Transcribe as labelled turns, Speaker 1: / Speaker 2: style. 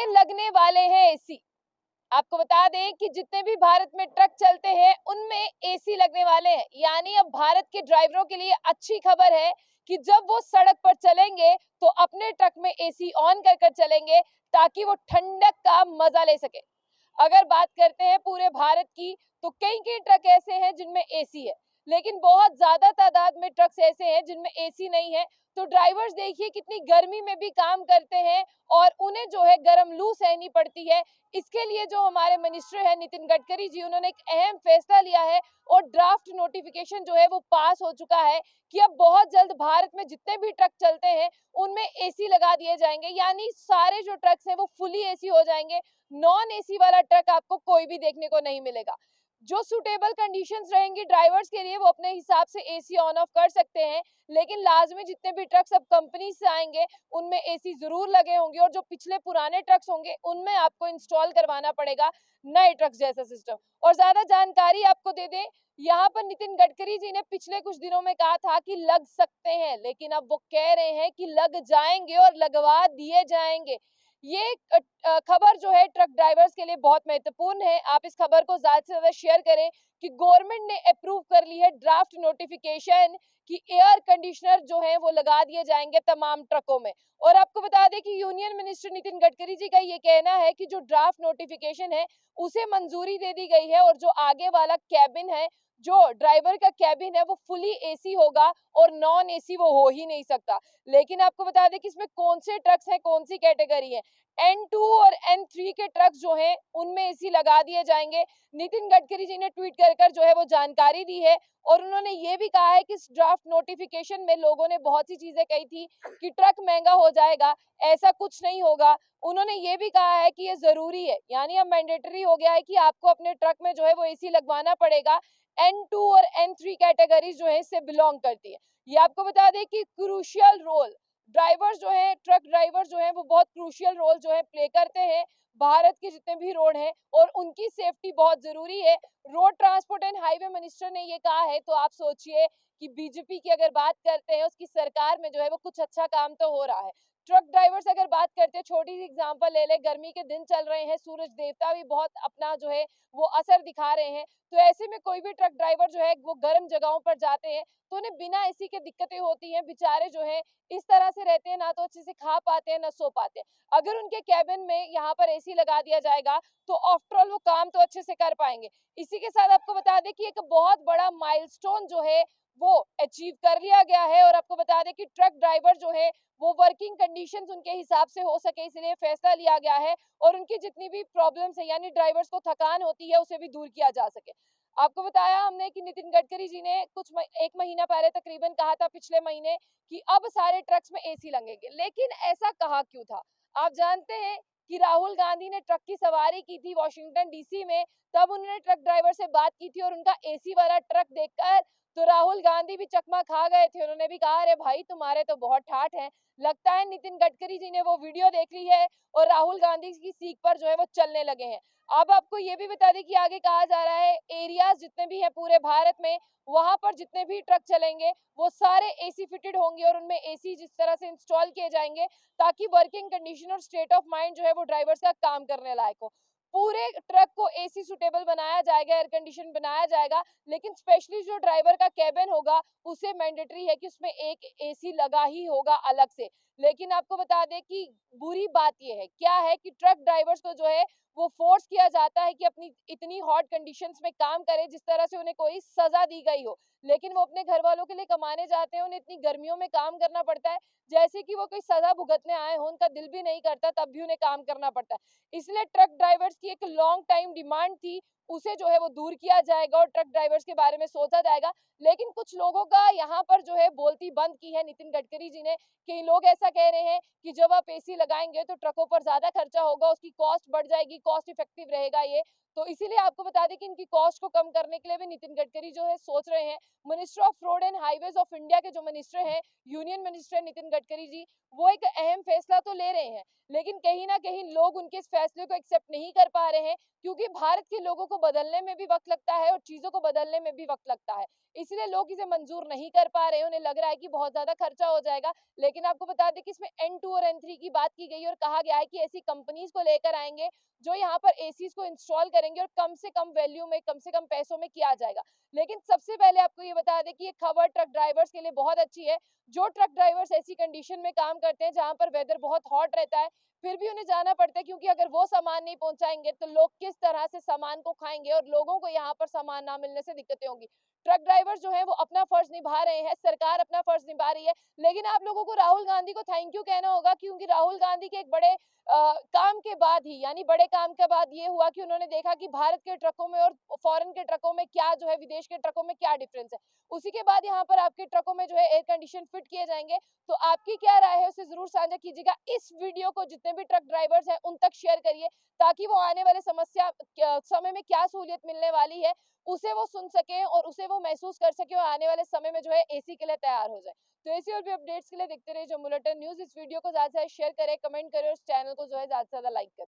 Speaker 1: में लगने वाले हैं एसी। आपको बता दें कि जितने भी भारत में ट्रक चलते हैं उनमें एसी लगने वाले हैं। यानी अब भारत के ड्राइवरों के लिए अच्छी खबर है कि जब वो सड़क पर चलेंगे तो अपने ट्रक में एसी ऑन कर कर चलेंगे ताकि वो ठंडक का मजा ले सके। अगर बात करते हैं पूरे भारत की तो कई कई ट्रक ऐसे हैं जिनमें एसी है, लेकिन बहुत ज्यादा तादाद में ट्रक्स ऐसे हैं जिनमें एसी नहीं है। तो ड्राइवर्स देखिए कितनी गर्मी में भी काम करते हैं और उन्हें जो है गर्म लू सहनी पड़ती है। इसके लिए जो हमारे मिनिस्टर है नितिन गडकरी जी, उन्होंने एक अहम फैसला लिया है और ड्राफ्ट नोटिफिकेशन जो है वो पास हो चुका है कि अब बहुत जल्द भारत में जितने भी ट्रक चलते हैं उनमें एसी लगा दिए जाएंगे। यानी सारे जो ट्रक्स हैं वो फुली एसी हो जाएंगे। नॉन एसी वाला ट्रक आपको कोई भी देखने को नहीं मिलेगा। जो सुटेबल कंडीशंस रहेंगी ड्राइवर्स के लिए वो अपने हिसाब से एसी ऑन ऑफ कर सकते हैं, लेकिन लाजमी जितने भी ट्रक्स अब कंपनी से आएंगे उनमें एसी जरूर लगे होंगे और जो पिछले पुराने ट्रक्स होंगे उनमें आपको इंस्टॉल करवाना पड़ेगा नए ट्रक्स जैसा सिस्टम। और ज्यादा जानकारी आपको दे दें, यहाँ पर नितिन गडकरी जी ने पिछले कुछ दिनों में कहा था कि लग सकते हैं, लेकिन अब वो कह रहे हैं कि लग जाएंगे और लगवा दिए जाएंगे। ये खबर जो है ट्रक ड्राइवर्स के लिए बहुत महत्वपूर्ण है। आप इस खबर को ज्यादा से ज्यादा शेयर करें कि गवर्नमेंट ने अप्रूव कर ली है ड्राफ्ट नोटिफिकेशन कि एयर कंडीशनर जो है वो लगा दिए जाएंगे तमाम ट्रकों में। और आपको बता दें कि यूनियन मिनिस्टर नितिन गडकरी जी का ये कहना है कि जो ड्राफ्ट नोटिफिकेशन है उसे मंजूरी दे दी गई है और जो आगे वाला कैबिन है, जो ड्राइवर का कैबिन है, वो फुली एसी होगा और नॉन एसी वो हो ही नहीं सकता। लेकिन आपको बता दें कि इसमें कौन से ट्रक्स हैं, कौन सी कैटेगरी है। N2 और N3 के ट्रक्स जो हैं उनमें एसी लगा दिए जाएंगे। नितिन गडकरी जी ने ट्वीट कर कर जो है वो जानकारी दी है और उन्होंने ये भी कहा है कि इस ड्राफ्ट नोटिफिकेशन में लोगों ने बहुत सी चीजें कही थी कि ट्रक महंगा हो जाएगा, ऐसा कुछ नहीं होगा। उन्होंने ये भी कहा है कि ये जरूरी है, यानी अब मैंडेटरी हो गया है कि आपको अपने ट्रक में जो है वो एसी लगवाना पड़ेगा। N2 और N3 कैटेगरीज जो है इससे बिलोंग करती है। ये आपको बता दें कि क्रूशियल रोल ड्राइवर्स जो है, ट्रक ड्राइवर्स जो है वो बहुत क्रूशियल रोल जो है प्ले करते हैं भारत के जितने भी रोड हैं और उनकी सेफ्टी बहुत जरूरी है। Road transport and highway minister ने ये कहा है, तो आप सोचिए कि बीजेपी की अगर बात करते हैं उसकी सरकार में जो है वो कुछ अच्छा काम तो हो रहा है। ट्रक ड्राइवर्स अगर बात करते हैं, छोटी सी एग्जांपल ले ले, गर्मी के दिन चल रहे हैं, सूरज देवता भी बहुत अपना जो है वो असर दिखा रहे हैं। तो ऐसे में कोई भी ट्रक ड्राइवर जो है वो गर्म जगहों पर जाते हैं तो उन्हें बिना एसी के दिक्कतें होती हैं। बेचारे जो है इस तरह से रहते हैं, ना तो अच्छे से खा पाते हैं ना सो पाते हैं। अगर उनके कैबिन में यहाँ पर एसी लगा दिया जाएगा तो आफ्टर ऑल वो काम तो अच्छे से कर पाएंगे। इसी के साथ आपको बता दें कि एक बहुत बड़ा माइलस्टोन जो है वो अचीव कर लिया गया है और आपको बता दें कि ट्रक ड्राइवर जो है वो वर्किंग कंडीशंस उनके हिसाब से हो सके इसलिए फैसला लिया गया है और उनकी जितनी भी प्रॉब्लम्स है यानी ड्राइवर्स को थकान होती है उसे भी दूर किया जा सके। आपको बताया हमने कि नितिन गडकरी जी ने एक महीना पहले तकरीबन कहा था, पिछले महीने, कि अब सारे ट्रक्स में एसी लगेंगे। लेकिन ऐसा कहा क्यों था? आप जानते हैं कि राहुल गांधी ने ट्रक की सवारी की थी वॉशिंगटन डीसी में, तब उन्होंने ट्रक ड्राइवर से बात की थी और उनका एसी वाला ट्रक देखकर तो राहुल गांधी भी चकमा खा गए थे। उन्होंने भी कहा, अरे भाई तुम्हारे तो बहुत ठाठ हैं। लगता है नितिन गडकरी जी ने वो वीडियो देख ली है और राहुल गांधी की सीख पर जो है वो चलने लगे हैं। अब आपको ये भी बता दें कि आगे कहा जा रहा है एरियाज जितने भी हैं पूरे भारत में, वहां पर जितने भी ट्रक चलेंगे वो सारे एसी फिटेड होंगे और उनमें एसी जिस तरह से इंस्टॉल किए जाएंगे ताकि वर्किंग कंडीशन और स्टेट ऑफ माइंड जो है वो ड्राइवर्स का काम करने लायक हो। पूरे ट्रक को एसी सुटेबल बनाया जाएगा, एयर कंडीशन बनाया जाएगा, लेकिन स्पेशली जो ड्राइवर का कैबिन होगा उसे मैंडेटरी है कि उसमें एक एसी लगा ही होगा अलग से। लेकिन आपको बता दें कि बुरी बात यह है, क्या है कि ट्रक ड्राइवर्स को जो है वो फोर्स किया जाता है कि अपनी इतनी हॉट कंडीशंस में काम करें जिस तरह से उन्हें कोई सजा दी गई हो। लेकिन वो अपने घर वालों के लिए कमाने जाते हैं, उन्हें इतनी गर्मियों में काम करना पड़ता है जैसे कि वो कोई सजा भुगतने आए हो। उनका दिल भी नहीं करता तब भी उन्हें काम करना पड़ता है। इसलिए ट्रक ड्राइवर्स की एक लॉन्ग टाइम डिमांड थी, उसे जो है वो दूर किया जाएगा और ट्रक ड्राइवर्स के बारे में सोचा जाएगा। लेकिन कुछ लोगों का यहाँ पर जो है बोलती बंद की है नितिन गडकरी जी ने। कई लोग ऐसा कह रहे हैं कि जब आप एसी लगाएंगे तो ट्रकों पर ज्यादा खर्चा होगा, उसकी कॉस्ट बढ़ जाएगी, कॉस्ट इफेक्टिव रहेगा ये। तो इसीलिए आपको बता दें कि इनकी कॉस्ट को कम करने के लिए भी नितिन गडकरी जो है सोच रहे हैं। Minister of road and highways of India के जो मिनिस्टर हैं, यूनियन मिनिस्टर नितिन गडकरी जी, वो एक अहम फैसला तो ले रहे हैं, लेकिन कहीं ना कहीं लोग उनके इस फैसले को एक्सेप्ट नहीं कर पा रहे हैं, क्योंकि भारत के लोगों को बदलने में भी वक्त लगता है और चीजों को बदलने में भी वक्त लगता है। इसलिए लोग इसे मंजूर नहीं कर पा रहे हैं, उन्हें लग रहा है कि बहुत ज्यादा खर्चा हो जाएगा। लेकिन आपको बता दें कि इसमें N2 और N3 की बात की गई और कहा गया है कि ऐसी कंपनीज को लेकर आएंगे जो यहाँ पर एसीज को इंस्टॉल करेंगे और कम से कम वैल्यू में, कम से कम पैसों में किया जाएगा। लेकिन सबसे पहले आपको ये बता दें कि ये खबर ट्रक ड्राइवर्स के लिए बहुत अच्छी है। जो ट्रक ड्राइवर्स ऐसी कंडीशन में काम करते हैं जहां पर वेदर बहुत हॉट रहता है, फिर भी उन्हें जाना पड़ता है, क्योंकि अगर वो सामान नहीं पहुंचाएंगे तो लोग किस तरह से सामान को खाएंगे और लोगों को यहाँ पर सामान ना मिलने से दिक्कतें होंगी। ट्रक ड्राइवर्स जो है वो अपना फर्ज निभा रहे हैं, सरकार अपना फर्ज निभा रही है। लेकिन आप लोगों को राहुल गांधी को थैंक यू कहना होगा, क्योंकि राहुल गांधी के एक बड़े काम के बाद ही, यानी बड़े काम के बाद ये हुआ कि उन्होंने देखा कि भारत के ट्रकों में और फॉरेन के ट्रकों में क्या जो है, विदेश के ट्रकों में क्या डिफरेंस है। उसी के बाद यहाँ पर आपके ट्रकों में जो है एयर कंडीशन फिट किए जाएंगे। तो आपकी क्या राय है उसे जरूर साझा कीजिएगा। इस वीडियो को जितने भी ट्रक ड्राइवर्स हैं उन तक शेयर करिए, ताकि वो आने वाले समय में क्या सहूलियत मिलने वाली है उसे वो सुन सके और उसे वो महसूस कर सके और आने वाले समय में जो है एसी के लिए तैयार हो जाए। तो ऐसी और भी अपडेट्स के लिए देखते रहिए जो बुलेटिन न्यूज। इस वीडियो को ज्यादा से ज्यादा शेयर करें, कमेंट करें और इस चैनल को जो है ज्यादा से ज्यादा लाइक करें।